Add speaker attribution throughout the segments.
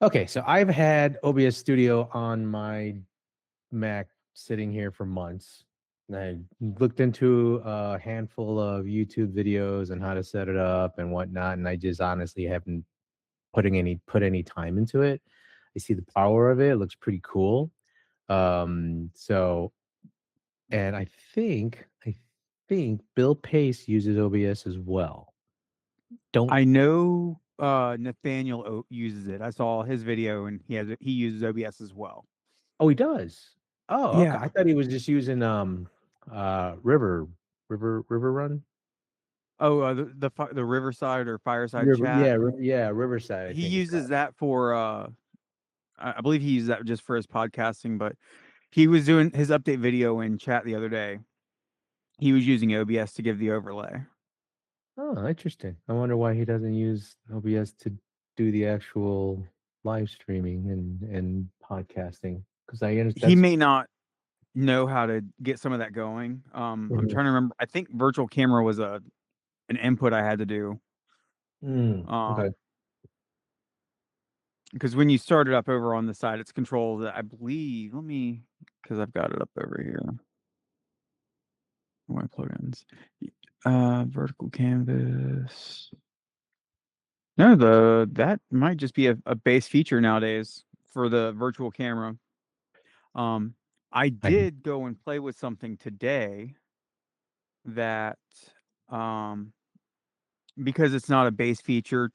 Speaker 1: Okay, so I've had OBS Studio on my Mac sitting here for months. And I looked into a handful of YouTube videos on how to set it up and whatnot, and I just honestly haven't put any time into it. I see the power of it. It looks pretty cool. So and I think Bill Pace uses OBS as well. Don't
Speaker 2: I know Nathaniel uses it. I saw his video and he uses OBS as well.
Speaker 1: Oh, he does. Oh, okay.
Speaker 2: Yeah.
Speaker 1: I thought he was just using River Run.
Speaker 2: Oh, the Riverside or Fireside chat.
Speaker 1: Yeah, Riverside, I
Speaker 2: He
Speaker 1: think it's
Speaker 2: uses
Speaker 1: called.
Speaker 2: that for I believe he uses that just for his podcasting, but he was doing his update video in chat the other day. He was using OBS to give the overlay.
Speaker 1: Oh, interesting. I wonder why he doesn't use OBS to do the actual live streaming and podcasting. Because I understand
Speaker 2: He
Speaker 1: that's
Speaker 2: may not know how to get some of that going. I'm
Speaker 1: Mhm.
Speaker 2: trying to remember. I think virtual camera was an input I had to do.
Speaker 1: Okay.
Speaker 2: Um, because when you start it up over on the side, it's controlled. I believe. Because I've got it up over here. My plugins. Vertical canvas. No, that might just be a base feature nowadays for the virtual camera. Um, I
Speaker 1: I
Speaker 2: did go and play with something today that, um, because it's not a base feature.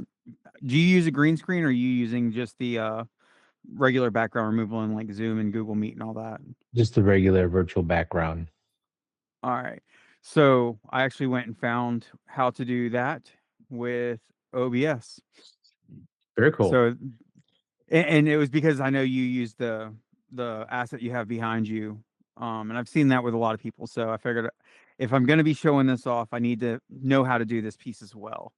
Speaker 2: Do you use a green screen or are you using just the regular background removal in like Zoom and Google Meet and all that?
Speaker 1: just the regular virtual background.
Speaker 2: All right. So I actually went and found how to do that with OBS.
Speaker 1: Very cool.
Speaker 2: So and it was because I know you use the asset you have behind you, and I've seen that with a lot of people. So I figured if I'm going to be showing this off, I need to know how to do this piece as well.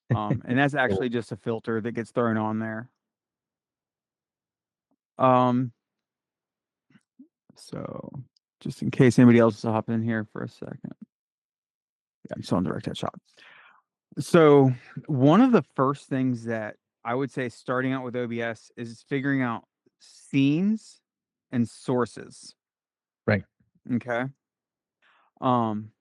Speaker 2: And that's
Speaker 1: Cool.
Speaker 2: actually just a filter that gets thrown on there. Um, so just in case anybody else is hopping in here for a second, yeah, I'm still on direct headshot. So one of the first things that I would say starting out with OBS is figuring out scenes and sources.
Speaker 1: Right.
Speaker 2: Okay. Um,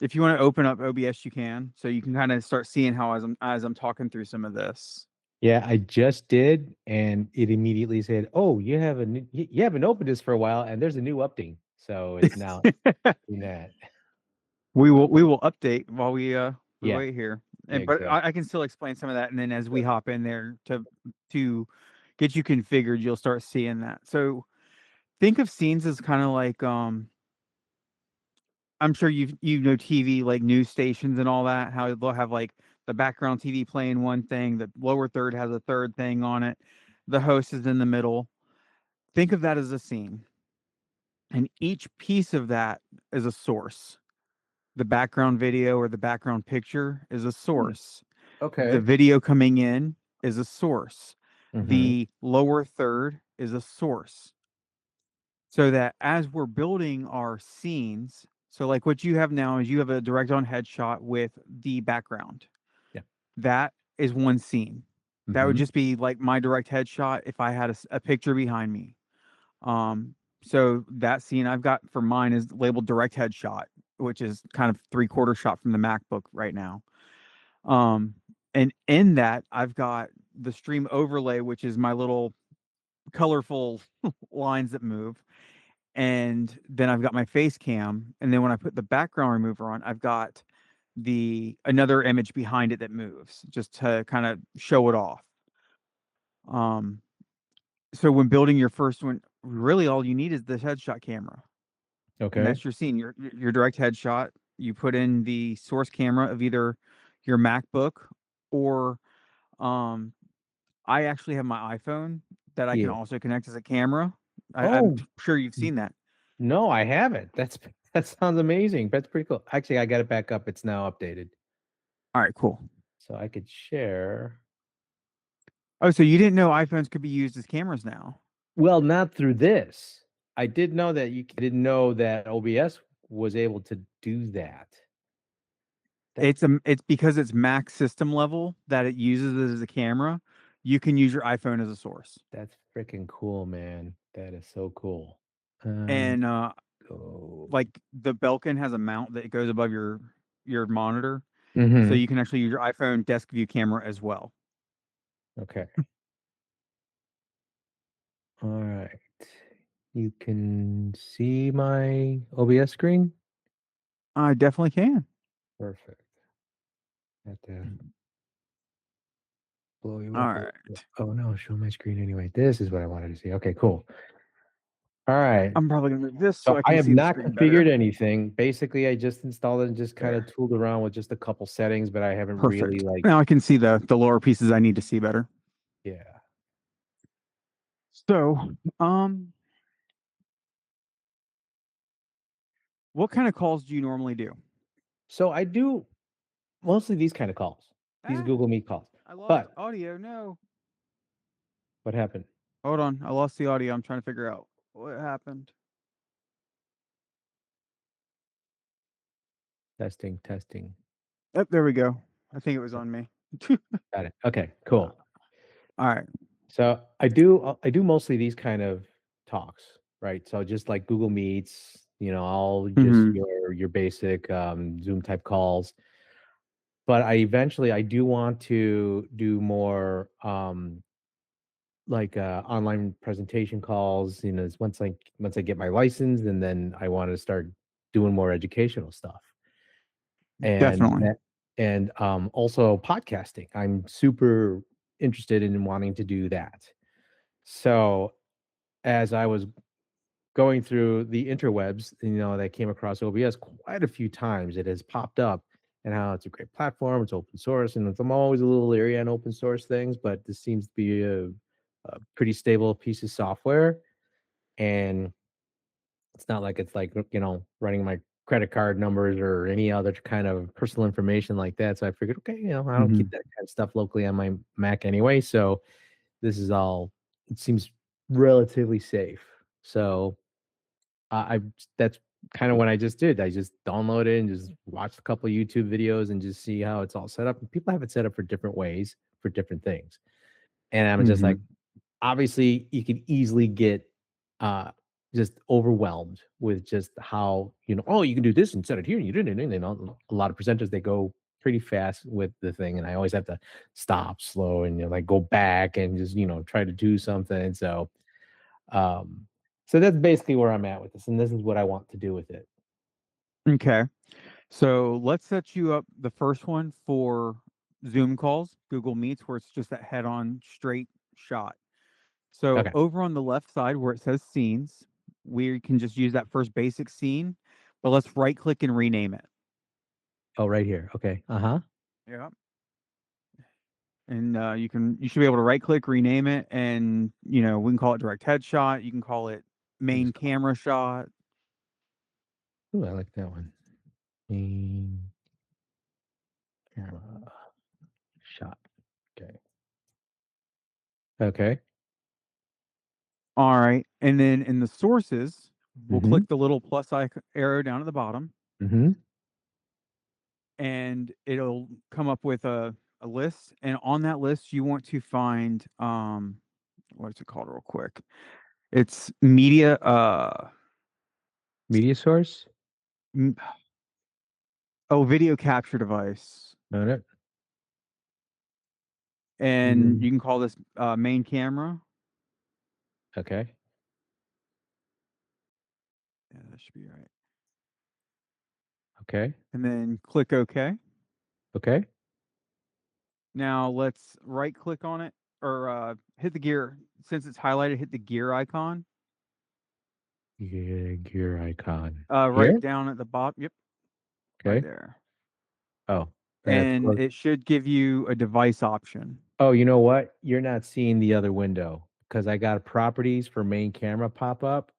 Speaker 2: if you want to open up OBS, you can, so you can kind of start seeing how as I'm talking through some of this.
Speaker 1: Yeah, I just did, and it immediately said, "Oh, you haven't opened this for a while, and there's a new update." So it's now doing that.
Speaker 2: We will update while we
Speaker 1: Yeah,
Speaker 2: wait here,
Speaker 1: yeah,
Speaker 2: and but
Speaker 1: exactly.
Speaker 2: I can still explain some of that, and then as we hop in there to get you configured, you'll start seeing that. So think of scenes as kind of like I'm sure you know TV like news stations and all that, how they'll have like the background TV playing one thing, the lower third has a third thing on it, the host is in the middle. Think of that as a scene, and each piece of that is a source. The background video or the background picture is a
Speaker 1: Hmm.
Speaker 2: source. The
Speaker 1: Okay.
Speaker 2: video coming in is a source.
Speaker 1: Mm-hmm.
Speaker 2: The lower third is a source. So that as we're building our scenes, so like what you have now is you have a direct on headshot with the background.
Speaker 1: Yeah.
Speaker 2: That is one scene. That would
Speaker 1: Mm-hmm.
Speaker 2: just be like my direct headshot if I had a picture behind me. Um, so that scene I've got for mine is labeled direct headshot, which is kind of 3/4 shot from the MacBook right now. Um, and in that I've got the stream overlay, which is my little colorful lines that move. And then I've got my face cam. And then when I put the background remover on, I've got the another image behind it that moves just to kind of show it off. Um, so when building your first one, really all you need is the headshot camera. And
Speaker 1: Okay.
Speaker 2: that's your scene, your direct headshot. You put in the source camera of either your MacBook or um I actually have my iPhone that I can
Speaker 1: Yeah.
Speaker 2: also connect as a camera. I'm
Speaker 1: Oh,
Speaker 2: sure you've seen that.
Speaker 1: no, I haven't. That sounds amazing. That's pretty cool. Actually, I got it back up. It's now updated.
Speaker 2: All right, cool.
Speaker 1: So I could share.
Speaker 2: Oh, so you didn't know iPhones could be used as cameras now?
Speaker 1: Well, not through this. I did know that I didn't know that OBS was able to do that. That
Speaker 2: It's because it's Mac system level that it uses it as a camera. you can use your iPhone as a source.
Speaker 1: That's freaking cool, man. That is so cool.
Speaker 2: And
Speaker 1: Go.
Speaker 2: like the Belkin has a mount that goes above your monitor, so
Speaker 1: Mm-hmm.
Speaker 2: you can actually use your iPhone desk view camera as well.
Speaker 1: Okay. All right. You can see my OBS screen?
Speaker 2: I definitely can.
Speaker 1: Perfect. Have to blow you
Speaker 2: All
Speaker 1: up a little
Speaker 2: right.
Speaker 1: bit. Oh no, show my screen anyway. This is what I wanted to see. Okay, cool. All right.
Speaker 2: I'm probably gonna move this so
Speaker 1: So
Speaker 2: I
Speaker 1: I
Speaker 2: can
Speaker 1: have
Speaker 2: see the
Speaker 1: not
Speaker 2: screen better.
Speaker 1: configured anything. Basically, I just installed it and just kind of
Speaker 2: There.
Speaker 1: tooled around with just a couple settings, but I haven't really
Speaker 2: Perfect.
Speaker 1: like,
Speaker 2: Now I can see the lower pieces I need to see better.
Speaker 1: yeah.
Speaker 2: So, what kind of calls do you normally do?
Speaker 1: So I do mostly these kind of calls, these
Speaker 2: Ah,
Speaker 1: Google Meet calls.
Speaker 2: I lost
Speaker 1: But
Speaker 2: audio. No.
Speaker 1: what happened?
Speaker 2: Hold on. I lost the audio. I'm trying to figure out what happened.
Speaker 1: Testing, testing.
Speaker 2: Oh, there we go. I think it was on me.
Speaker 1: Got it. Okay,
Speaker 2: Uh,
Speaker 1: cool.
Speaker 2: all right.
Speaker 1: So I do mostly these kind of talks, right? So just like Google Meets, all just
Speaker 2: Mm-hmm.
Speaker 1: your basic Zoom type calls. But I do want to do more like online presentation calls, once I get my license, and then I want to start doing more educational stuff. And
Speaker 2: Definitely.
Speaker 1: also podcasting. I'm super interested in wanting to do that. So as I was going through the interwebs, that came across OBS quite a few times. It has popped up and how it's a great platform. It's open source, and I'm always a little leery on open source things, but this seems to be a pretty stable piece of software. And it's not like it's like, running my credit card numbers or any other kind of personal information like that. So I figured, okay, I don't keep
Speaker 2: Mm-hmm.
Speaker 1: that kind of stuff locally on my Mac anyway. So it seems relatively safe. So I that's kind of what I just did. I just downloaded and just watched a couple of YouTube videos and just see how it's all set up. And people have it set up for different ways for different things. And I'm just
Speaker 2: Mm-hmm.
Speaker 1: like, obviously, you can easily get uh just overwhelmed with just how, oh, you can do this instead of here. You didn't, a lot of presenters, they go pretty fast with the thing, and I always have to stop, slow, and like go back and just try to do something. Um, so that's basically where I'm at with this, and this is what I want to do with it.
Speaker 2: Okay. So let's set you up the first one for Zoom calls, Google Meets, where it's just that head on straight shot. So
Speaker 1: Okay.
Speaker 2: over on the left side where it says scenes, we can just use that first basic scene, but let's right click and rename it.
Speaker 1: Oh, right here. Okay. Uh-huh.
Speaker 2: Yeah. And you should be able to right click, rename it, and we can call it direct headshot. You can call it
Speaker 1: We'll
Speaker 2: main
Speaker 1: just call
Speaker 2: camera shot.
Speaker 1: it. Ooh, I like that one. Main camera shot. Okay. Okay.
Speaker 2: All right. And then in the sources, we'll
Speaker 1: Mm-hmm.
Speaker 2: click the little plus arrow down at the bottom,
Speaker 1: Mm-hmm.
Speaker 2: and it'll come up with a list. And on that list, you want to find what's it called real quick? It's media
Speaker 1: Media source.
Speaker 2: m- video capture device.
Speaker 1: Own it.
Speaker 2: And
Speaker 1: Mm,
Speaker 2: you can call this main camera.
Speaker 1: okay.
Speaker 2: Yeah, that should be right.
Speaker 1: Okay.
Speaker 2: And then click OK.
Speaker 1: Okay.
Speaker 2: Now let's right click on it or hit the gear. Since it's highlighted, hit the gear icon.
Speaker 1: Gear icon.
Speaker 2: Right
Speaker 1: Here?
Speaker 2: down at the bottom. Yep, right
Speaker 1: Okay.
Speaker 2: there.
Speaker 1: Oh. And it's
Speaker 2: And
Speaker 1: close.
Speaker 2: it should give you a device option.
Speaker 1: Oh, you know what? You're not seeing the other window because I got properties for main camera pop up.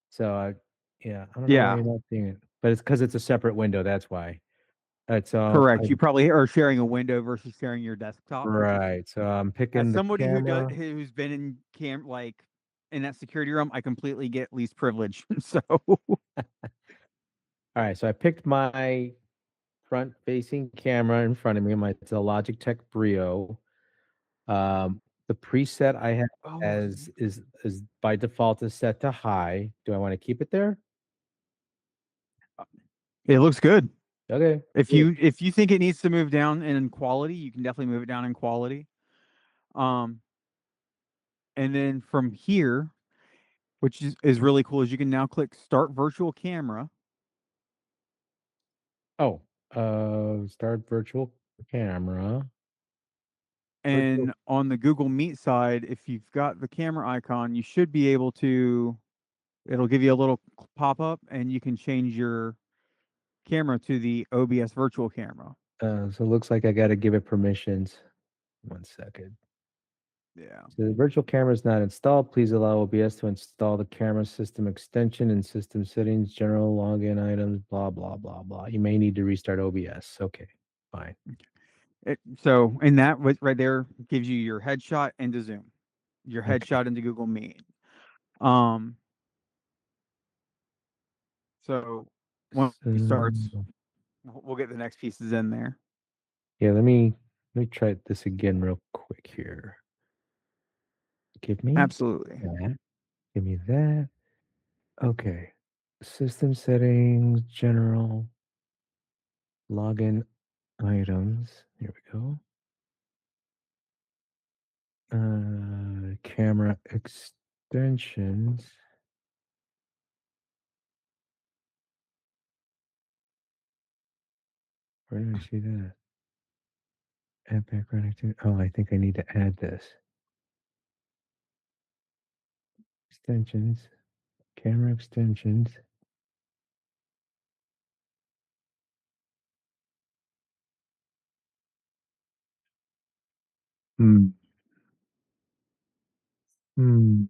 Speaker 1: So yeah, I don't know why
Speaker 2: Yeah,
Speaker 1: you're not seeing it, but it's because it's a separate window. That's why. So
Speaker 2: correct. You probably are sharing a window versus sharing your desktop, which is
Speaker 1: right. So I'm
Speaker 2: as
Speaker 1: picking the
Speaker 2: somebody
Speaker 1: camera.
Speaker 2: who's been in like in that security room, I completely get least privilege. So
Speaker 1: All right. So I picked my front facing camera in front of me. It's a Logitech Brio. The preset I have
Speaker 2: Oh,
Speaker 1: as is by default is set to high. Do I want to keep it there?
Speaker 2: it looks good.
Speaker 1: Okay.
Speaker 2: If
Speaker 1: Cool.
Speaker 2: you think it needs to move down in quality, you can definitely move it down in quality. Um, and then from here, which is really cool, is you can now click Start Virtual Camera,
Speaker 1: Oh, start virtual camera. Virtual.
Speaker 2: and on the Google Meet side, if you've got the camera icon, you should be able to. It'll give you a little pop up, and you can change your camera to the OBS virtual camera.
Speaker 1: So it looks like I got to give it permissions. 1 second.
Speaker 2: Yeah.
Speaker 1: So the virtual camera is not installed. Please allow OBS to install the camera system extension and system settings, general login items, blah, blah, blah, blah. You may need to restart OBS. Okay, fine.
Speaker 2: So, and that right there gives you your headshot into Zoom, your
Speaker 1: Okay.
Speaker 2: headshot into Google Meet. Um, so when he starts,
Speaker 1: So,
Speaker 2: we'll get the next pieces in there.
Speaker 1: yeah, let me try this again real quick here. Give me
Speaker 2: Absolutely.
Speaker 1: that. Give me that. Okay. System settings, general, login items. Here we go. Camera extensions. Where did I see that? Add background activity. Oh, I think I need to add this. Extensions. Camera extensions. Hmm. Hmm.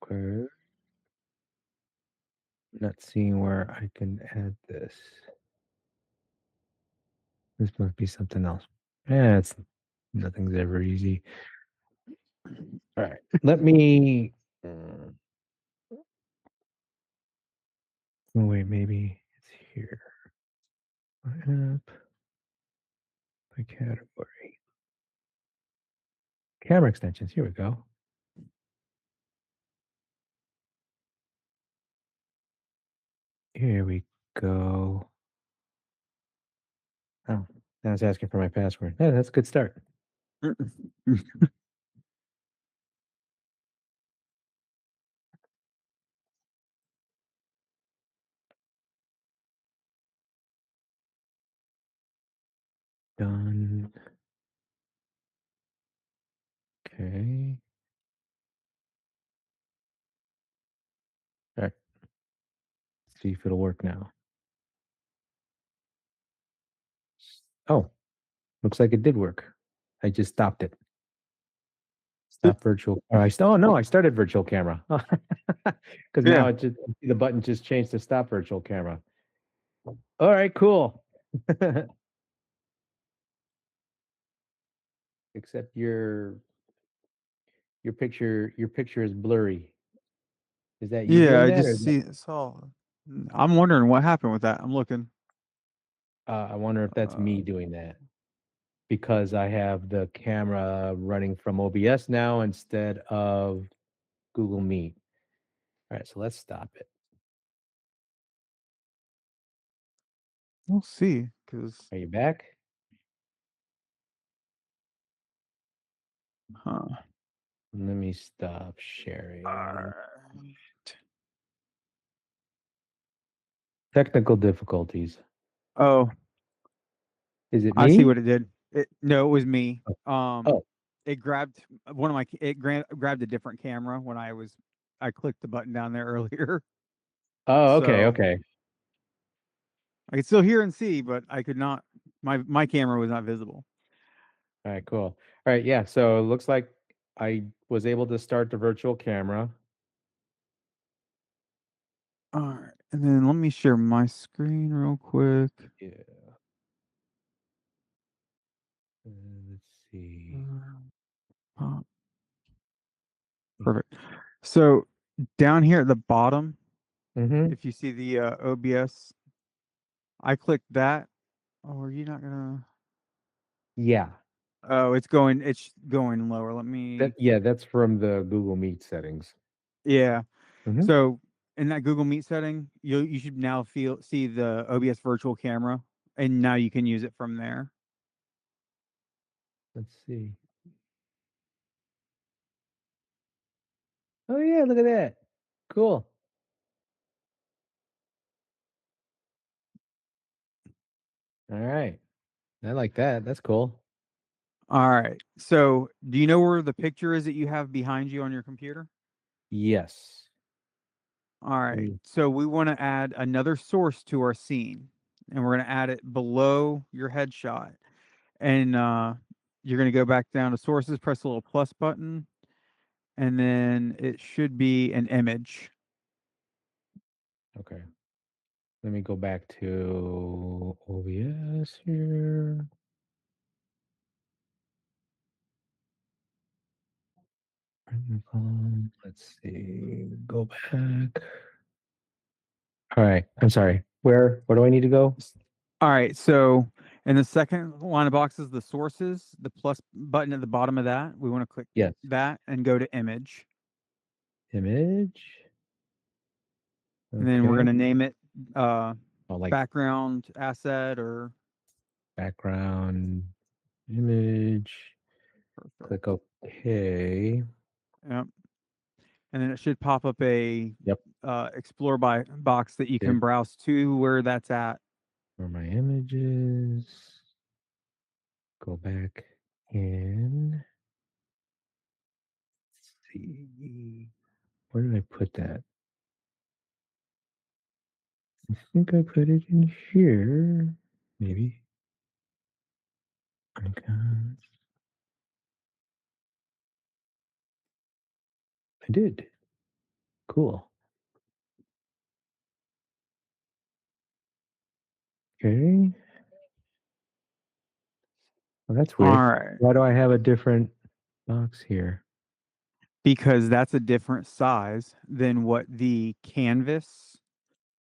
Speaker 1: Okay. Not seeing where I can add this. This must be something else. Yeah, it's nothing's ever easy. All right. Let me. Oh, wait, maybe it's here. My app. My category. Camera extensions. Here we go. Here we go. Oh, now it's asking for my password. Yeah, that's a good start. Done. Okay. All right. See if it'll work now. Oh, looks like it did work. I just stopped it. Stop virtual. Oh no, I started virtual camera. Because now
Speaker 2: Yeah.
Speaker 1: it just the button just changed to stop virtual camera. All right, cool. Except your picture is blurry. Is that you
Speaker 2: Yeah,
Speaker 1: doing
Speaker 2: I
Speaker 1: that, or
Speaker 2: just
Speaker 1: is that,
Speaker 2: saw. I'm wondering what happened with that. I'm looking.
Speaker 1: I wonder if that's
Speaker 2: Uh,
Speaker 1: me doing that because I have the camera running from OBS now instead of Google Meet. All right, so let's stop it.
Speaker 2: we'll see. Because
Speaker 1: Are you back?
Speaker 2: huh.
Speaker 1: Let me stop sharing.
Speaker 2: Alright.
Speaker 1: Technical difficulties.
Speaker 2: Oh,
Speaker 1: Is it
Speaker 2: I see
Speaker 1: me?
Speaker 2: what it did. No, it was me.
Speaker 1: Oh, oh,
Speaker 2: It grabbed one of my. Grabbed a different camera when I clicked the button down there earlier.
Speaker 1: oh, okay,
Speaker 2: So
Speaker 1: okay.
Speaker 2: I could still hear and see, but I could not. My camera was not visible.
Speaker 1: All right, cool. All right, yeah. So it looks like I was able to start the virtual camera.
Speaker 2: All right, and then let me share my screen real quick.
Speaker 1: Yeah. Let's see.
Speaker 2: Uh, Perfect. So down here at the bottom,
Speaker 1: Mm-hmm.
Speaker 2: if you see the OBS, I clicked that. Oh, are you not gonna?
Speaker 1: Yeah.
Speaker 2: Oh, it's going lower. Let me.
Speaker 1: Yeah, that's from the Google Meet settings.
Speaker 2: Yeah.
Speaker 1: Hmm.
Speaker 2: So in that Google Meet setting, you should now see the OBS virtual camera, and now you can use it from there.
Speaker 1: Let's see. Oh yeah, look at that. Cool. All right. I like that. That's cool.
Speaker 2: All right. So do you know where the picture is that you have behind you on your computer?
Speaker 1: Yes.
Speaker 2: All right.
Speaker 1: Mm.
Speaker 2: So we want to add another source to our scene, and we're going to add it below your headshot. And you're going to go back down to sources, press the little plus button, and then it should be an image.
Speaker 1: Okay. Let me go back to OBS here. Let's see. Go back. All right. I'm sorry. Where do I need to go?
Speaker 2: All right. So in the second line of boxes, the sources, the plus button at the bottom of that, we want to click
Speaker 1: Yes.
Speaker 2: that and go to image.
Speaker 1: Image.
Speaker 2: And then we're
Speaker 1: Okay.
Speaker 2: going to name it
Speaker 1: Oh, like
Speaker 2: background asset or
Speaker 1: background image.
Speaker 2: perfect.
Speaker 1: Click OK.
Speaker 2: Yep. And then it should pop up a
Speaker 1: Yep.
Speaker 2: explore by box that you can
Speaker 1: Did
Speaker 2: browse to where that's at.
Speaker 1: where my images. Go back in. Let's see. Where did I put that? I think I put it in here. Maybe. Icons. I did. Cool. Okay. Well, that's
Speaker 2: All
Speaker 1: weird.
Speaker 2: right.
Speaker 1: Why do I have a different box here?
Speaker 2: Because that's a different size than what the canvas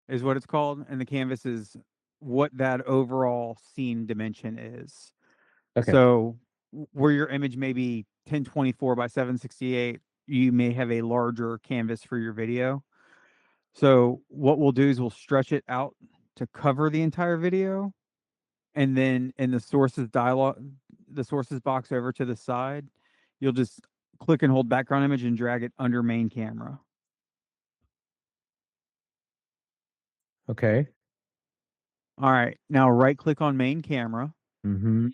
Speaker 2: is what it's called. And the canvas is what that overall scene dimension is.
Speaker 1: Okay.
Speaker 2: So where your image may be 1024 by 768, you may have a larger canvas for your video. So what we'll do is we'll stretch it out to cover the entire video. And then in the sources dialog, the sources box over to the side, you'll just click and hold background image and drag it under main camera.
Speaker 1: Okay.
Speaker 2: All right. Now right click on main camera
Speaker 1: Mm-hmm.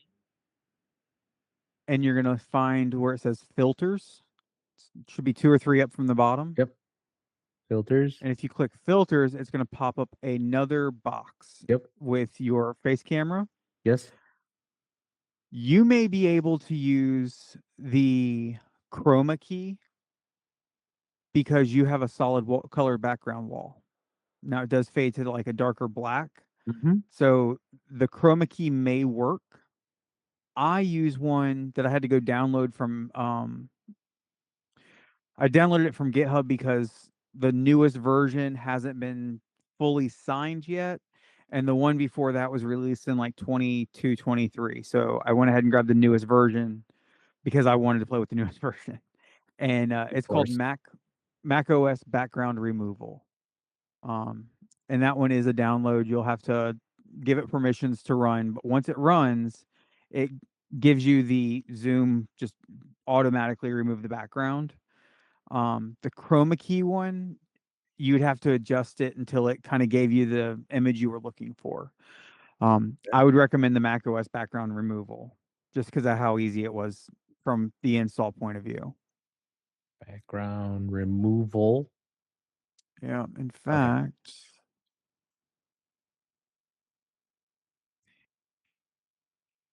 Speaker 2: and you're going to find where it says filters. It should be 2 or 3 up from the bottom.
Speaker 1: Yep. Filters.
Speaker 2: And if you click filters, it's going to pop up another box
Speaker 1: Yep.
Speaker 2: with your face camera.
Speaker 1: Yes.
Speaker 2: You may be able to use the chroma key because you have a solid color background wall. Now it does fade to like a darker black.
Speaker 1: Mm-hmm.
Speaker 2: So the chroma key may work. I use one that I had to go download from I downloaded it from GitHub because the newest version hasn't been fully signed yet. And the one before that was released in like 22, 23. So I went ahead and grabbed the newest version because I wanted to play with the newest version. And
Speaker 1: Of
Speaker 2: it's called
Speaker 1: course.
Speaker 2: Mac OS Background Removal. And that one is a download. You'll have to give it permissions to run. But once it runs, it gives you the zoom, just automatically remove the background. The chroma key one, you'd have to adjust it until it kind of gave you the image you were looking for.
Speaker 1: Yeah.
Speaker 2: I would recommend the macOS background removal just because of how easy it was from the install point of view.
Speaker 1: Background removal.
Speaker 2: Yeah, in
Speaker 1: Okay.
Speaker 2: fact,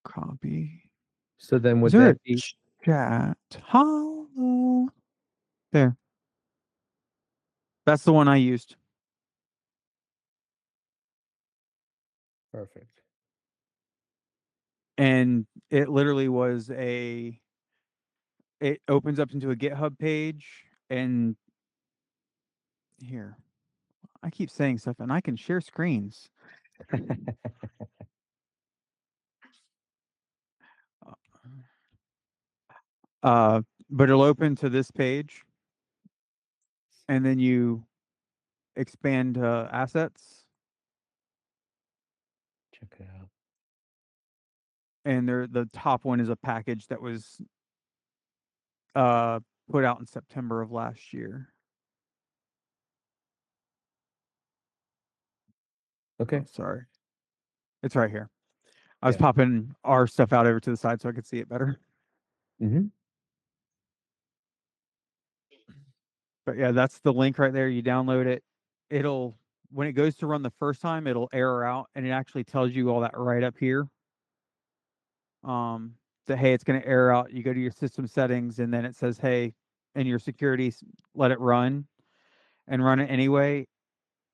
Speaker 2: copy.
Speaker 1: So then
Speaker 2: Is
Speaker 1: would
Speaker 2: there a
Speaker 1: that be
Speaker 2: chat? Hello. There. That's the one I used.
Speaker 1: perfect?
Speaker 2: And it literally was it opens up into a GitHub page and here. I keep saying stuff and I can share screens. Uh, But it'll open to this page, and then you expand assets,
Speaker 1: Check it out.
Speaker 2: and the top one is a package that was uh put out in September of last year.
Speaker 1: Okay.
Speaker 2: Oh, sorry. It's right here. I was
Speaker 1: Yeah.
Speaker 2: popping our stuff out over to the side so I could see it better.
Speaker 1: Mm-hmm.
Speaker 2: But yeah, that's the link right there. You download it. It'll, when it goes to run the first time, it'll error out, and it actually tells you all that right up here. That hey, it's going to error out. You go to your system settings, and then it says, hey, in your security, let it run, and run it anyway.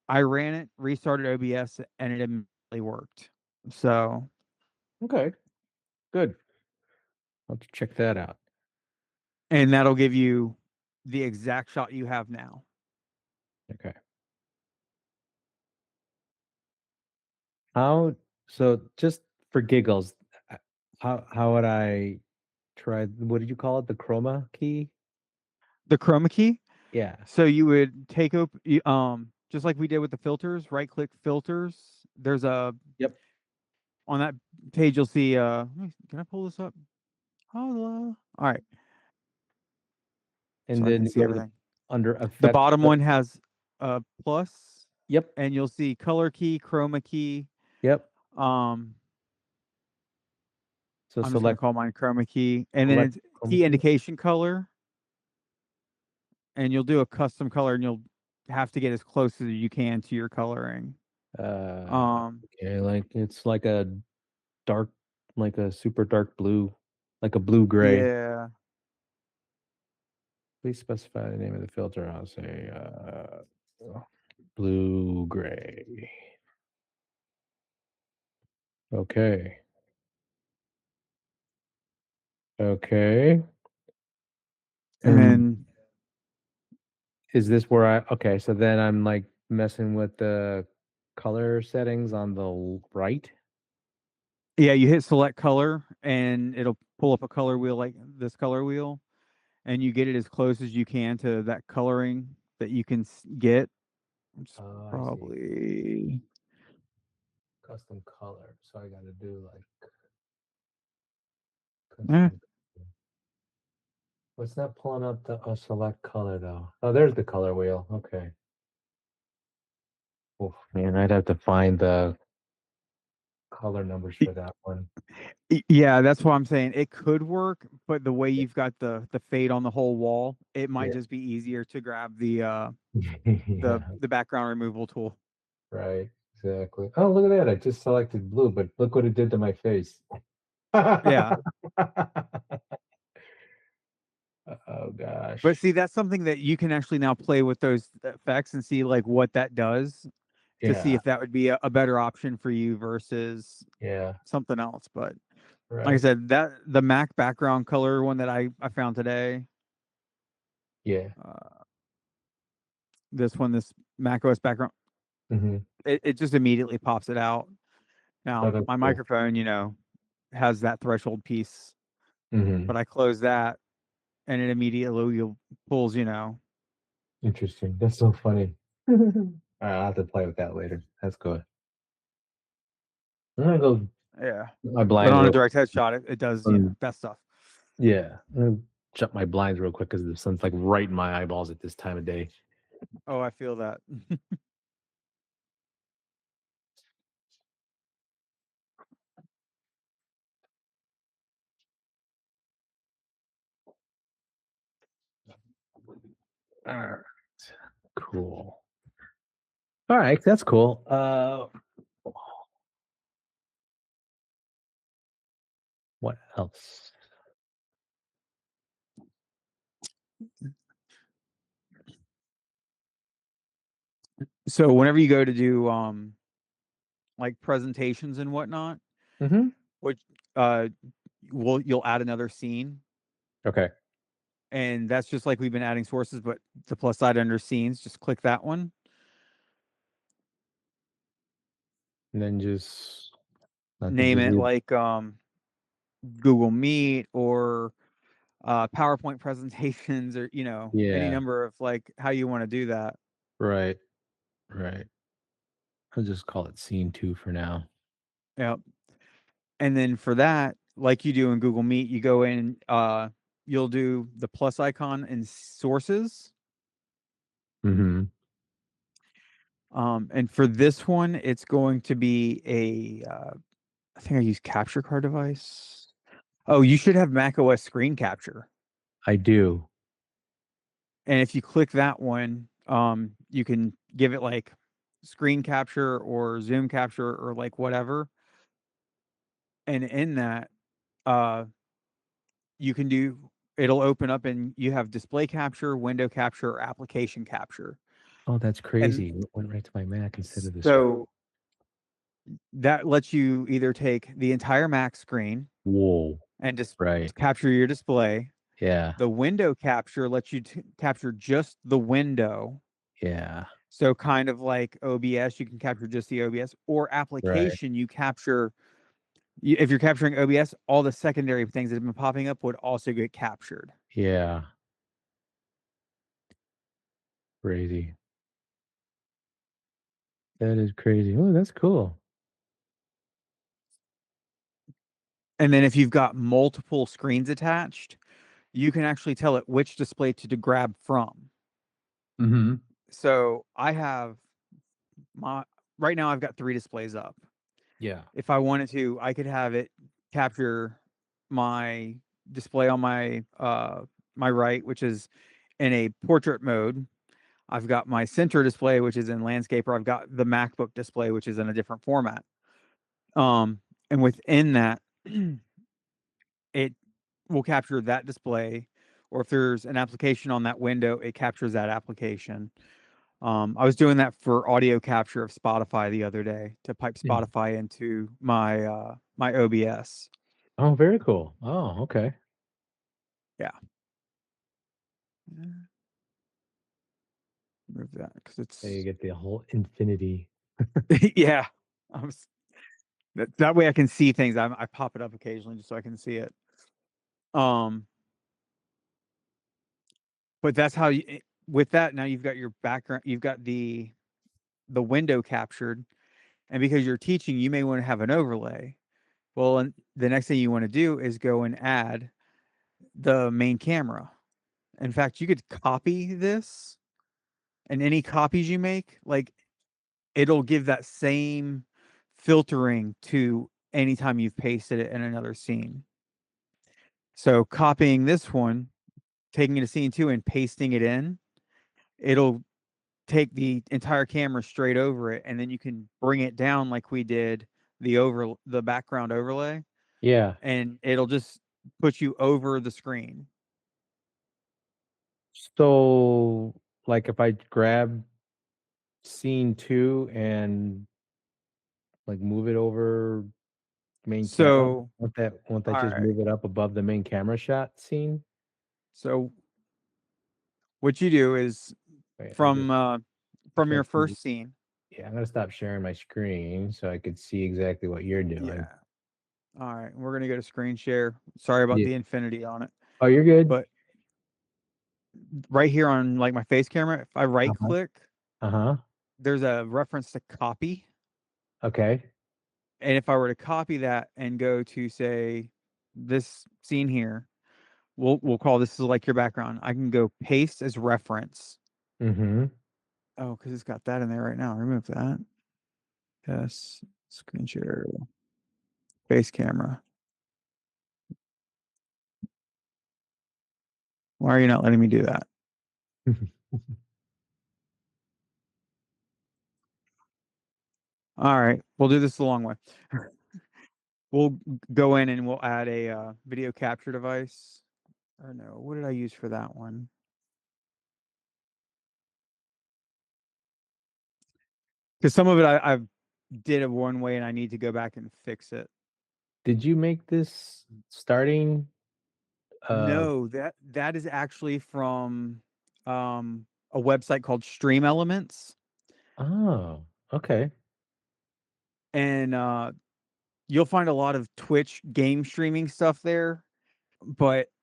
Speaker 2: I ran it, restarted OBS, and it immediately worked. So,
Speaker 1: Okay. Good. I'll have to check that out.
Speaker 2: and that'll give you the exact shot you have now.
Speaker 1: Okay. How, so just for giggles, how would I try, what did you call it? The chroma key?
Speaker 2: The chroma key.
Speaker 1: Yeah.
Speaker 2: So you would take just like we did with the filters, right click filters. There's a
Speaker 1: Yep.
Speaker 2: on that page you'll see can I pull this up? All right.
Speaker 1: And
Speaker 2: So I
Speaker 1: then
Speaker 2: can
Speaker 1: you
Speaker 2: see
Speaker 1: go to the
Speaker 2: everything.
Speaker 1: under
Speaker 2: The
Speaker 1: effect.
Speaker 2: bottom one has a plus,
Speaker 1: Yep.
Speaker 2: and you'll see color key, chroma key.
Speaker 1: Yep.
Speaker 2: Um
Speaker 1: So
Speaker 2: I'm just gonna
Speaker 1: select
Speaker 2: call mine chroma key, and then
Speaker 1: select
Speaker 2: it's
Speaker 1: chroma
Speaker 2: key
Speaker 1: key.
Speaker 2: indication color, and you'll do a custom color, and you'll have to get as close as you can to your coloring.
Speaker 1: Okay, like it's like a dark, like a super dark blue, like a blue gray.
Speaker 2: Yeah.
Speaker 1: Please specify the name of the filter. I'll say blue gray. Okay. Okay.
Speaker 2: And
Speaker 1: And
Speaker 2: then
Speaker 1: is this where okay, so then I'm like messing with the color settings on the right?
Speaker 2: yeah, you hit select color, and it'll pull up a color wheel like this color wheel, and you get it as close as you can to that coloring that you can get. Which is
Speaker 1: Oh, I see.
Speaker 2: probably
Speaker 1: Custom color. So I got to do like
Speaker 2: eh,
Speaker 1: custom. Well, it's not pulling up the select color though. Oh, there's the color wheel. Okay. Oh man, I'd have to find the color numbers for that one.
Speaker 2: yeah, that's what I'm saying. It could work, but the way you've got the fade on the whole wall, it might
Speaker 1: Yeah.
Speaker 2: just be easier to grab the
Speaker 1: Yeah,
Speaker 2: the background removal tool.
Speaker 1: right. Exactly. Oh, look at that. I just selected blue, but look what it did to my face.
Speaker 2: Yeah.
Speaker 1: Oh
Speaker 2: But
Speaker 1: gosh.
Speaker 2: see, that's something that you can actually now play with those effects and see like what that does to see
Speaker 1: Yeah.
Speaker 2: if that would be a better option for you versus
Speaker 1: Yeah.
Speaker 2: something else. But like I
Speaker 1: Right.
Speaker 2: said, that the Mac background color one that I found today,
Speaker 1: Yeah.
Speaker 2: uh, this Mac OS background,
Speaker 1: Hmm.
Speaker 2: it just immediately pops it out.
Speaker 1: Oh,
Speaker 2: Now
Speaker 1: that's
Speaker 2: my
Speaker 1: cool.
Speaker 2: microphone, has that threshold piece,
Speaker 1: Hmm.
Speaker 2: but I close that and it immediately pulls,
Speaker 1: Interesting. That's so funny. I'll have to play with that later. That's good. I'm gonna go
Speaker 2: yeah.
Speaker 1: shut my
Speaker 2: But
Speaker 1: blinds
Speaker 2: on a
Speaker 1: real
Speaker 2: direct headshot, it does,
Speaker 1: quick.
Speaker 2: that stuff.
Speaker 1: Yeah. I'm gonna shut my blinds real quick because the sun's like right in my eyeballs at this time of day.
Speaker 2: Oh, I feel that.
Speaker 1: All right. Cool. All right, that's cool. What else?
Speaker 2: So whenever you go to do like presentations and whatnot,
Speaker 1: Mm-hmm.
Speaker 2: which you'll add another scene,
Speaker 1: Okay.
Speaker 2: and that's just like we've been adding sources, but the plus side under scenes, just click that one.
Speaker 1: And then just not to
Speaker 2: Name it
Speaker 1: delete.
Speaker 2: like Google Meet or PowerPoint presentations, or any
Speaker 1: Yeah.
Speaker 2: number of like how you want to do that.
Speaker 1: Right. Right. I'll just call it scene 2 for now.
Speaker 2: Yep. And then for that, like you do in Google Meet, you go in, you'll do the plus icon in sources.
Speaker 1: Mhm.
Speaker 2: And for this one, it's going to be I think I use capture card device. Oh, you should have Mac OS screen capture.
Speaker 1: I do.
Speaker 2: And if you click that one, you can give it like screen capture or zoom capture or like whatever. And in that, uh, you can do, it'll open up and you have display capture, window capture, or application capture.
Speaker 1: Oh, that's
Speaker 2: And
Speaker 1: crazy. It went right to my Mac instead of the screen.
Speaker 2: so that lets you either take the entire Mac screen
Speaker 1: Whoa.
Speaker 2: and just
Speaker 1: Right.
Speaker 2: capture your display.
Speaker 1: Yeah.
Speaker 2: The window capture lets you capture just the window.
Speaker 1: Yeah.
Speaker 2: So kind of like OBS, you can capture just the OBS, or
Speaker 1: Right.
Speaker 2: application, you capture. If you're capturing OBS, all the secondary things that have been popping up would also get captured.
Speaker 1: Yeah. Crazy. That is crazy. Oh, that's cool.
Speaker 2: And then if you've got multiple screens attached, you can actually tell it which display to grab from.
Speaker 1: Mhm.
Speaker 2: So I have my right now I've got 3 displays up.
Speaker 1: Yeah.
Speaker 2: If I wanted to, I could have it capture my display on my right, which is in a portrait mode. I've got my center display, which is in landscape, or I've got the MacBook display, which is in a different format. And within that, it will capture that display, or if there's an application on that window, it captures that application. I was doing that for audio capture of Spotify the other day to pipe
Speaker 1: Yeah.
Speaker 2: Spotify into my OBS.
Speaker 1: Oh, very cool. Oh, okay.
Speaker 2: Yeah. Remove that because
Speaker 1: So you
Speaker 2: it's
Speaker 1: get the whole infinity.
Speaker 2: yeah. That way I can see things. I pop it up occasionally just so I can see it. Um, but that's how with that now you've got your background, you've got the window captured, and because you're teaching, you may want to have an overlay. Well, and the next thing you want to do is go and add the main camera. In fact, you could copy this, and any copies you make, like it'll give that same filtering to anytime you've pasted it in another scene. So copying this one, taking it to scene 2 and pasting it in, it'll take the entire camera straight over it, and then you can bring it down like we did the background overlay,
Speaker 1: Yeah.
Speaker 2: and it'll just put you over the screen.
Speaker 1: So, like, if I grab scene 2 and like move it over main camera,
Speaker 2: So,
Speaker 1: won't that
Speaker 2: all
Speaker 1: just
Speaker 2: right.
Speaker 1: move it up above the main camera shot scene?
Speaker 2: So what you do is
Speaker 1: Wait,
Speaker 2: from
Speaker 1: I
Speaker 2: from your
Speaker 1: can't see.
Speaker 2: first scene.
Speaker 1: Yeah, I'm gonna stop sharing my screen so I could see exactly what you're doing.
Speaker 2: Yeah. All right. We're gonna go to screen share. Sorry about
Speaker 1: Yeah.
Speaker 2: the infinity on it,
Speaker 1: Oh, you're good.
Speaker 2: but right here on like my face camera, if I right
Speaker 1: Uh-huh.
Speaker 2: click,
Speaker 1: Uh-huh.
Speaker 2: there's a reference to copy.
Speaker 1: Okay.
Speaker 2: And if I were to copy that and go to say this scene here, we'll call this is like your background. I can go paste as reference.
Speaker 1: Mm-hmm.
Speaker 2: Oh, because it's got that in there right now. Remove that. Yes. Screen share. Face camera. Why are you not letting me do that? All right. We'll do this the long way. We'll go in and we'll add a video capture device. Or no, what did I use for that one? Because some of it I've did it one way and I need to go back and fix it.
Speaker 1: Did you make this starting
Speaker 2: No, that is actually from a website called Stream Elements.
Speaker 1: oh, okay.
Speaker 2: And you'll find a lot of Twitch game streaming stuff there. But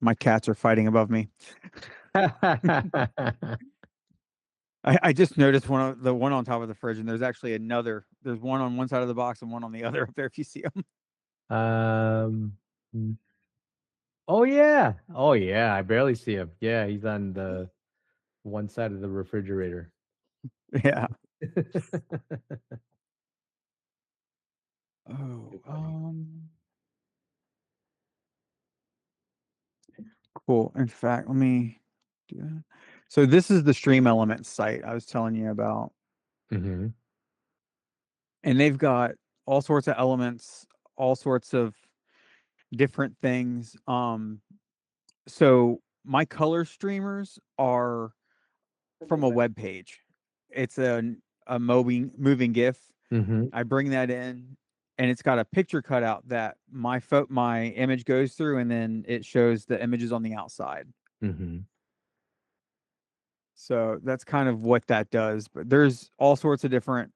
Speaker 2: My cats are fighting above me. I just noticed the one on top of the fridge, and there's actually another. There's one on one side of the box and one on the other up there. If you see them.
Speaker 1: um. Oh yeah. Oh yeah. I barely see him. Yeah, he's on the one side of the refrigerator.
Speaker 2: Yeah.
Speaker 1: Too
Speaker 2: Oh.
Speaker 1: funny.
Speaker 2: Cool. In fact, let me do that. So this is the Stream Elements site I was telling you about,
Speaker 1: Mm-hmm.
Speaker 2: and they've got all sorts of elements, all sorts of different things. So my color streamers are from a web page. It's a moving GIF.
Speaker 1: Mm-hmm.
Speaker 2: I bring that in, and it's got a picture cutout that my image goes through, and then it shows the images on the outside.
Speaker 1: Mm-hmm.
Speaker 2: So that's kind of what that does. But there's all sorts of different,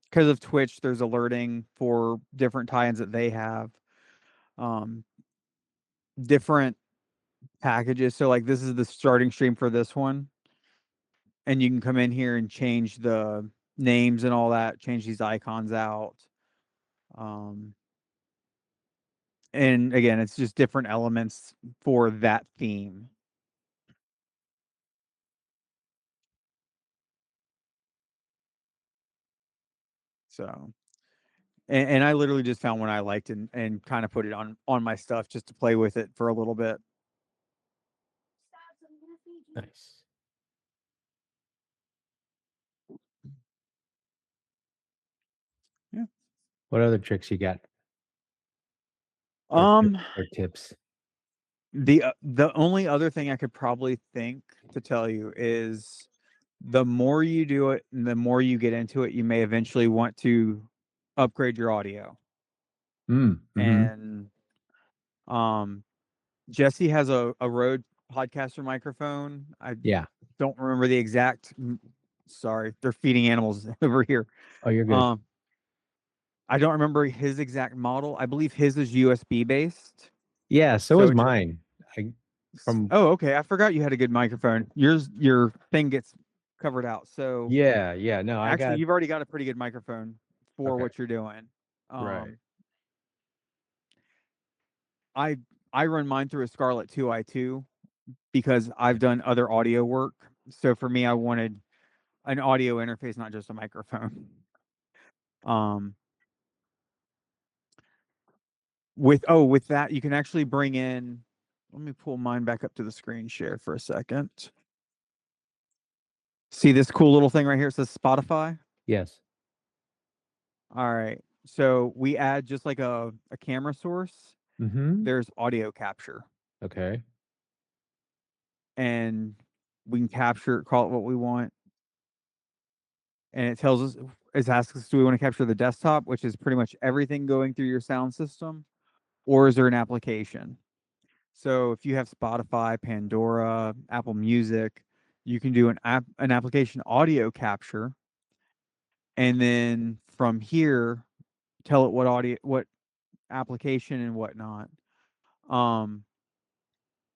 Speaker 2: because of Twitch, there's alerting for different tie-ins that they have. Um, Different packages. So like this is the starting stream for this one. And you can come in here and change the names and all that, change these icons out. Um, and again, it's just different elements for that theme. So, and I literally just found one I liked and kind of put it on my stuff just to play with it for a little bit.
Speaker 1: Nice.
Speaker 2: Yeah.
Speaker 1: What other tricks you got? Or,
Speaker 2: Um,
Speaker 1: or tips?
Speaker 2: the only other thing I could probably think to tell you is the more you do it and the more you get into it, you may eventually want to upgrade your audio.
Speaker 1: Mm-hmm.
Speaker 2: And um Jesse has a Rode podcaster microphone. I
Speaker 1: Yeah.
Speaker 2: don't remember the exact. Sorry, they're feeding animals over here.
Speaker 1: Oh, you're good.
Speaker 2: Um, I don't remember his exact model. I believe his is USB based.
Speaker 1: Yeah, so
Speaker 2: So
Speaker 1: is
Speaker 2: it just.
Speaker 1: mine. I from
Speaker 2: Oh, okay. I forgot you had a good microphone. Your thing gets covered out. So
Speaker 1: yeah. No, I
Speaker 2: actually,
Speaker 1: got
Speaker 2: you've already got a pretty good microphone for
Speaker 1: okay.
Speaker 2: what you're doing.
Speaker 1: Right.
Speaker 2: Um, I I run mine through a Scarlett 2i2 because I've done other audio work. So for me, I wanted an audio interface, not just a microphone. Um, with that, you can actually bring in. Let me pull mine back up to the screen share for a second. See this cool little thing right here? It says Spotify.
Speaker 1: Yes.
Speaker 2: All right. So we add just like a camera source.
Speaker 1: Mm-hmm.
Speaker 2: There's audio capture,
Speaker 1: Okay.
Speaker 2: and we can capture, call it what we want, and it tells us, it asks us, do we want to capture the desktop, which is pretty much everything going through your sound system, or is there an application? So if you have Spotify, Pandora, Apple Music, you can do an application audio capture, and then from here tell it what application and whatnot. Um,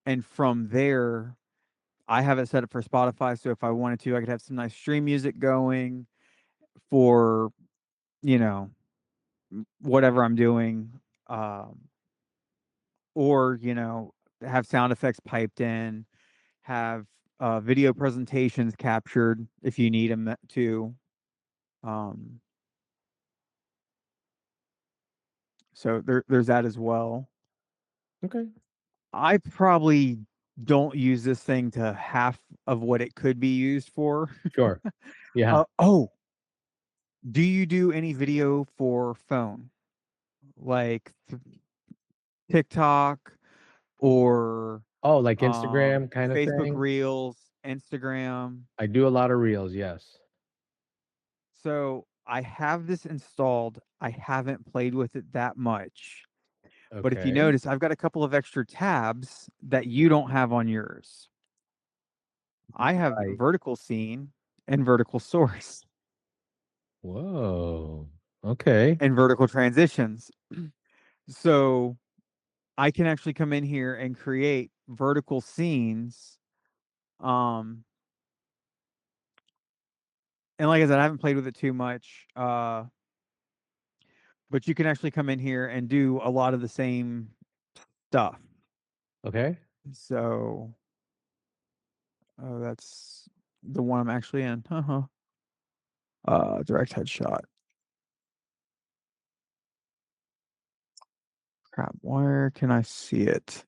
Speaker 2: and from there, I have it set up for Spotify. So if I wanted to, I could have some nice stream music going for, you know, whatever I'm doing. Um, or, have sound effects piped in, have video presentations captured if you need them to. Um, so there's that as well.
Speaker 1: Okay.
Speaker 2: I probably don't use this thing to half of what it could be used for.
Speaker 1: Sure. Yeah.
Speaker 2: Oh, do you do any video for phone, like TikTok or
Speaker 1: Oh, like Instagram kind of
Speaker 2: Facebook
Speaker 1: thing?
Speaker 2: Reels, Instagram?
Speaker 1: I do a lot of reels, yes.
Speaker 2: So I have this installed. I haven't played with it that much. But if you
Speaker 1: Okay.
Speaker 2: notice, I've got a couple of extra tabs that you don't have on yours. I have
Speaker 1: Right.
Speaker 2: vertical scene and vertical source
Speaker 1: Whoa. Okay.
Speaker 2: and vertical transitions. So I can actually come in here and create vertical scenes. And like I said, I haven't played with it too much. But you can actually come in here and do a lot of the same stuff.
Speaker 1: Okay.
Speaker 2: So, oh, that's the one I'm actually in. Direct headshot. Crap, where can I see it?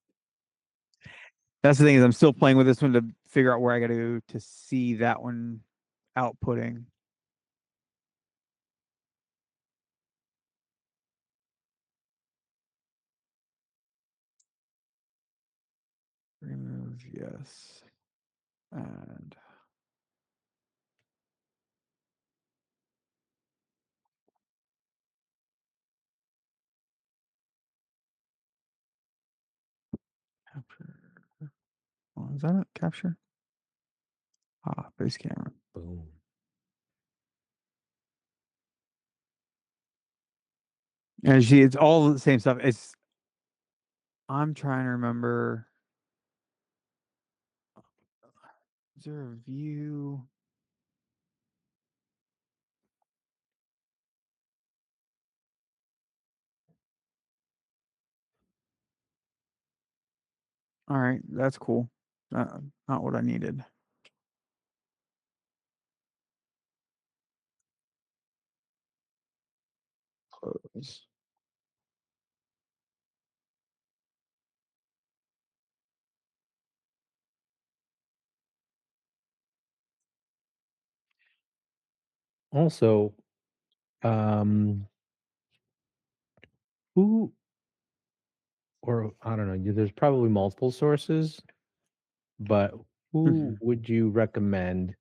Speaker 2: That's the thing, is I'm still playing with this one to figure out where I got to go to see that one outputting. Remove, yes. And capture. Oh, is that it? Capture? Base camera.
Speaker 1: Boom.
Speaker 2: And you see, it's all the same stuff. I'm trying to remember. Is there a view? All right, that's cool. Not what I needed. Close.
Speaker 1: Also, who or I don't know, there's probably multiple sources, but who
Speaker 2: Mhm.
Speaker 1: would you recommend,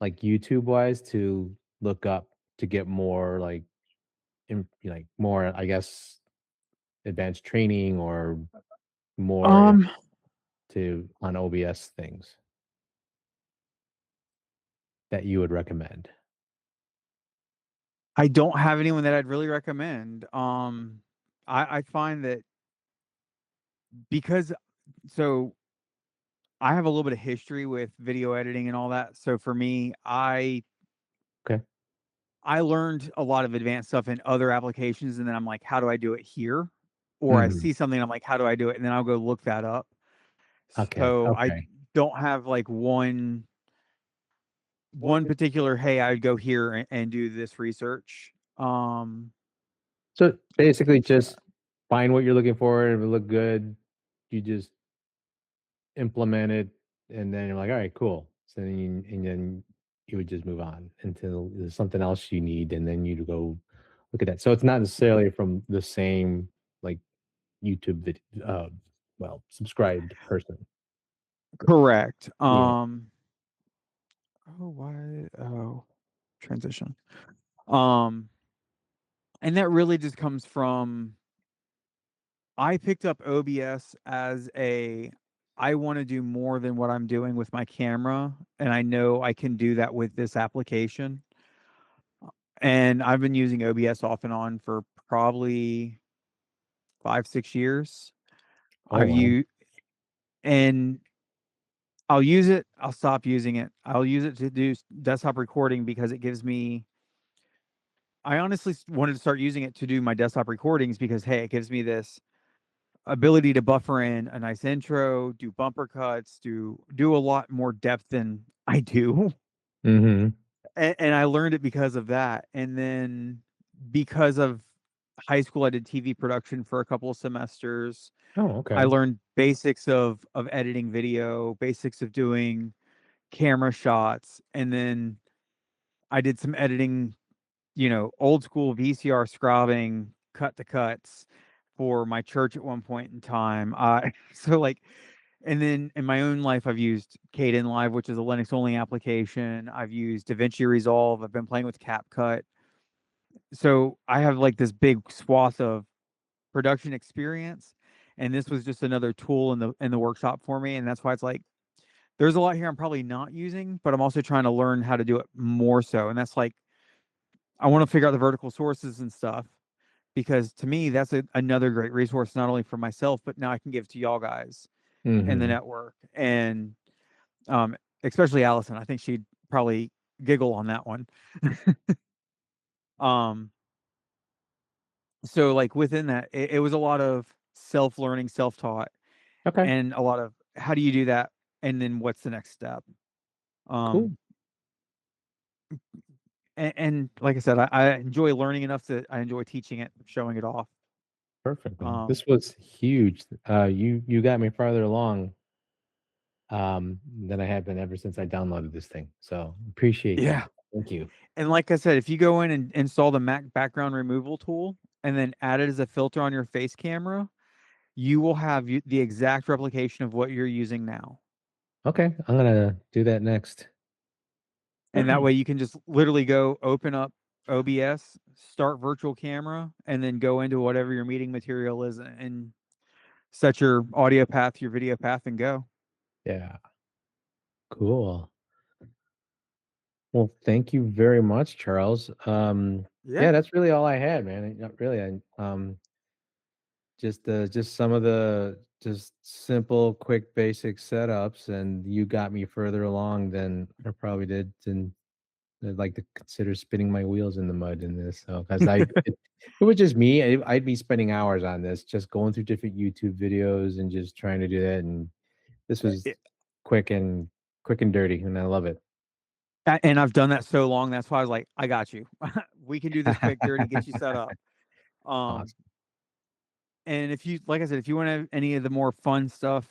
Speaker 1: like YouTube wise, to look up to get more like more, I guess, advanced training or more
Speaker 2: Um,
Speaker 1: into on OBS things that you would recommend?
Speaker 2: I don't have anyone that I'd really recommend. I find that because so I have a little bit of history with video editing and all that. So for me,
Speaker 1: Okay.
Speaker 2: I learned a lot of advanced stuff in other applications, and then I'm like, how do I do it here? Or I
Speaker 1: Mhm.
Speaker 2: see something, I'm like, how do I do it? And then I'll go look that up.
Speaker 1: Okay.
Speaker 2: So I
Speaker 1: Okay.
Speaker 2: don't have like one particular, hey, I'd go here and do this research.
Speaker 1: So
Speaker 2: Direct
Speaker 1: basically
Speaker 2: headshot.
Speaker 1: just find what you're looking for. If it look good, you just implement it, and then you're like, all right, cool. So then you would just move on until there's something else you need, and then you go look at that. So it's not necessarily from the same like YouTube well, subscribed person.
Speaker 2: Correct.
Speaker 1: Yeah.
Speaker 2: Transition. Um, and that really just comes from I picked up OBS as I want to do more than what I'm doing with my camera, and I know I can do that with this application. And I've been using OBS off and on for probably 5, 6 years.
Speaker 1: Oh
Speaker 2: I've
Speaker 1: wow.
Speaker 2: used and I'll use it, I'll stop using it. I'll use it to do desktop recording because it gives me I honestly wanted to start using it to do my desktop recordings because hey, it gives me this ability to buffer in a nice intro, do bumper cuts, do a lot more depth than I do.
Speaker 1: Mm-hmm.
Speaker 2: And I learned it because of that. And then because of high school, I did TV production for a couple of semesters.
Speaker 1: Oh,
Speaker 2: I
Speaker 1: okay.
Speaker 2: learned basics of editing video, basics of doing camera shots, and then I did some editing, old school VCR scrubbing, cut to cuts for my church at one point in time. So like, and then in my own life, I've used Kden Live, which is a Linux only application. I've used DaVinci Resolve. I've been playing with CapCut. So I have like this big swath of production experience, and this was just another tool in the workshop for me. And that's why it's like there's a lot here I'm probably not using, but I'm also trying to learn how to do it more so. And that's like I want to figure out the vertical sources and stuff. because to me that's another great resource, not only for myself, but now I can give to y'all guys in the
Speaker 1: Hmm.
Speaker 2: network. And um, especially Allison, I think she'd probably giggle on that one. um, so like within that, it was a lot of self-learning, self-taught,
Speaker 1: Okay.
Speaker 2: and a lot of how do you do that, and then what's the next step.
Speaker 1: Cool.
Speaker 2: Um, and like I said, I enjoy learning enough that I enjoy teaching it, showing it off.
Speaker 1: Perfect, man.
Speaker 2: Um,
Speaker 1: This was huge. You got me farther along than I have been ever since I downloaded this thing. So appreciate
Speaker 2: yeah.
Speaker 1: that. Thank you.
Speaker 2: And like I said, if you go in and install the Mac background removal tool and then add it as a filter on your face camera, you will have the exact replication of what you're using now.
Speaker 1: Okay, I'm gonna do that next.
Speaker 2: And that way you can just literally go open up OBS, start virtual camera, and then go into whatever your meeting material is and set your audio path, your video path, and go.
Speaker 1: Yeah, cool. Well, thank you very much, Charles.
Speaker 2: Yeah.
Speaker 1: Yeah, that's really all I had, man. Not really. Just some of the just simple, quick, basic setups, and you got me further along than I probably did. And I'd like to consider spinning my wheels in the mud in this. So, because it was just me. I'd be spending hours on this, just going through different YouTube videos and just trying to do that. And this was
Speaker 2: It-
Speaker 1: quick and dirty, and I love it.
Speaker 2: and I've done that so long. That's why I was like, I got you. We can do this quick, dirty, get you set up. Um,
Speaker 1: Awesome.
Speaker 2: and if you, like I said, if you want to have any of the more fun stuff,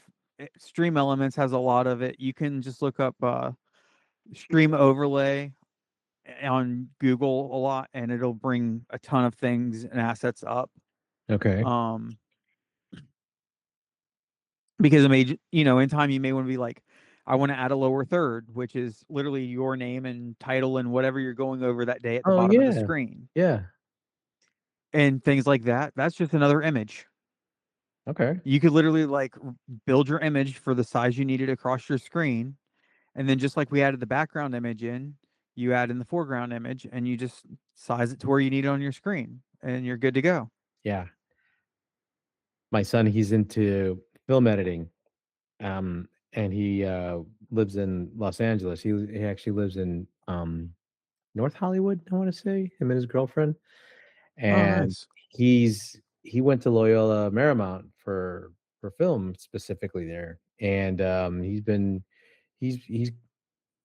Speaker 2: Stream Elements has a lot of it. You can just look up Stream Overlay on Google a lot, and it'll bring a ton of things and assets up.
Speaker 1: Okay.
Speaker 2: Um, because it may, in time you may want to be like, I want to add a lower third, which is literally your name and title and whatever you're going over that day at the
Speaker 1: Oh
Speaker 2: bottom of the
Speaker 1: yeah,
Speaker 2: screen
Speaker 1: yeah.
Speaker 2: and things like that. That's just another image.
Speaker 1: Okay.
Speaker 2: You could literally like build your image for the size you needed across your screen. And then just like we added the background image in, you add in the foreground image and you just size it to where you need it on your screen and you're good to go.
Speaker 1: Yeah. My son, he's into film editing. And he lives in Los Angeles. He actually lives in North Hollywood, I want to say, him and his girlfriend.
Speaker 2: Oh,
Speaker 1: And
Speaker 2: nice.
Speaker 1: he went to Loyola Marymount for film specifically there. And he's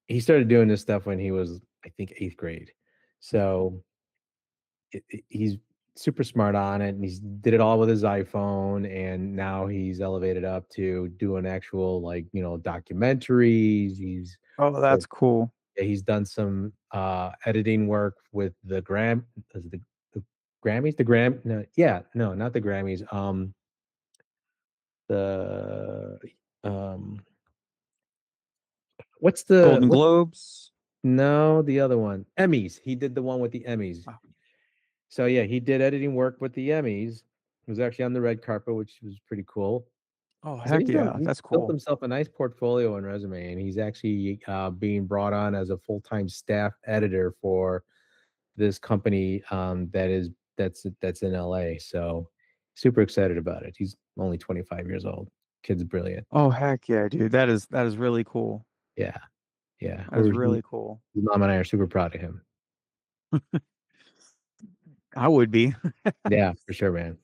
Speaker 1: he started doing this stuff when he was, I think, eighth grade. So he's super smart on it, and he's did it all with his iPhone, and now he's elevated up to doing actual, like, documentaries.
Speaker 2: Oh,
Speaker 1: Work-
Speaker 2: that's cool.
Speaker 1: yeah, he's done some editing work with the Grammys, the Gram no, yeah, no, not the Grammys. The um what's the
Speaker 2: Golden
Speaker 1: what
Speaker 2: Globes.
Speaker 1: no, the other one. Emmys. He did the one with the Emmys.
Speaker 2: Oh,
Speaker 1: So yeah, he did editing work with the Emmys. He was actually on the red carpet, which was pretty cool.
Speaker 2: oh,
Speaker 1: So
Speaker 2: heck yeah.
Speaker 1: he's
Speaker 2: That's
Speaker 1: built
Speaker 2: cool.
Speaker 1: himself a nice portfolio and resume, and he's actually being brought on as a full-time staff editor for this company that's in LA. So super excited about it. He's only 25 years old. Kid's brilliant.
Speaker 2: Oh, heck yeah, dude. That is really cool.
Speaker 1: Yeah, yeah.
Speaker 2: That is really cool.
Speaker 1: His mom and I are super proud of him.
Speaker 2: I would be.
Speaker 1: Yeah, for sure, man.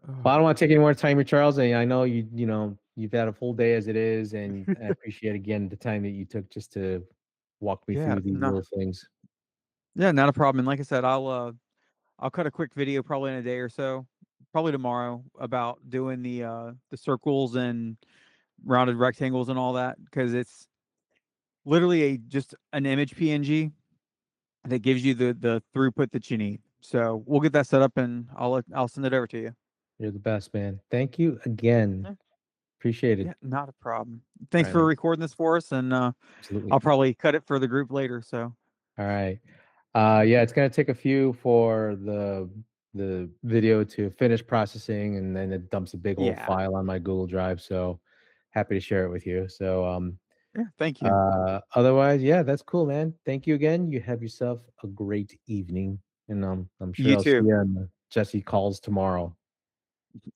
Speaker 1: Well, I
Speaker 2: Oh,
Speaker 1: don't want to take any more time here, Charles. And I know you've had a full day as it is, and I appreciate again the time that you took just to walk me
Speaker 2: yeah,
Speaker 1: through these
Speaker 2: no,
Speaker 1: little things.
Speaker 2: yeah, not a problem. And like I said, I'll cut a quick video probably in a day or so, probably tomorrow, about doing the circles and rounded rectangles and all that because it's literally just an image PNG that gives you the throughput that you need. So we'll get that set up and I'll send it over to you.
Speaker 1: You're the best, man. Thank you again.
Speaker 2: Yeah,
Speaker 1: Appreciate it.
Speaker 2: yeah, not a problem.
Speaker 1: All
Speaker 2: Thanks
Speaker 1: right,
Speaker 2: for
Speaker 1: man.
Speaker 2: recording this for us, and I'll
Speaker 1: Absolutely.
Speaker 2: probably cut it for the group later. So
Speaker 1: All right. Yeah, it's gonna take a few for the video to finish processing, and then it dumps a big old
Speaker 2: yeah,
Speaker 1: file on my Google Drive. So happy to share it with you. So
Speaker 2: yeah. Thank you.
Speaker 1: otherwise, yeah, that's cool, man. Thank you again. You have yourself a great evening, and I'm sure
Speaker 2: You
Speaker 1: I'll see
Speaker 2: too.
Speaker 1: you on Jesse calls tomorrow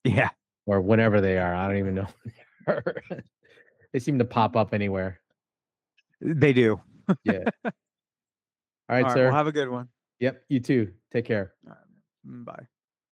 Speaker 2: Yeah,
Speaker 1: or whenever they are. I don't even know. They seem to pop up anywhere.
Speaker 2: they do.
Speaker 1: Yeah. All
Speaker 2: All
Speaker 1: right,
Speaker 2: right. Well,
Speaker 1: sir.
Speaker 2: have a good one.
Speaker 1: Yep. You too. Take care.
Speaker 2: All right. Bye.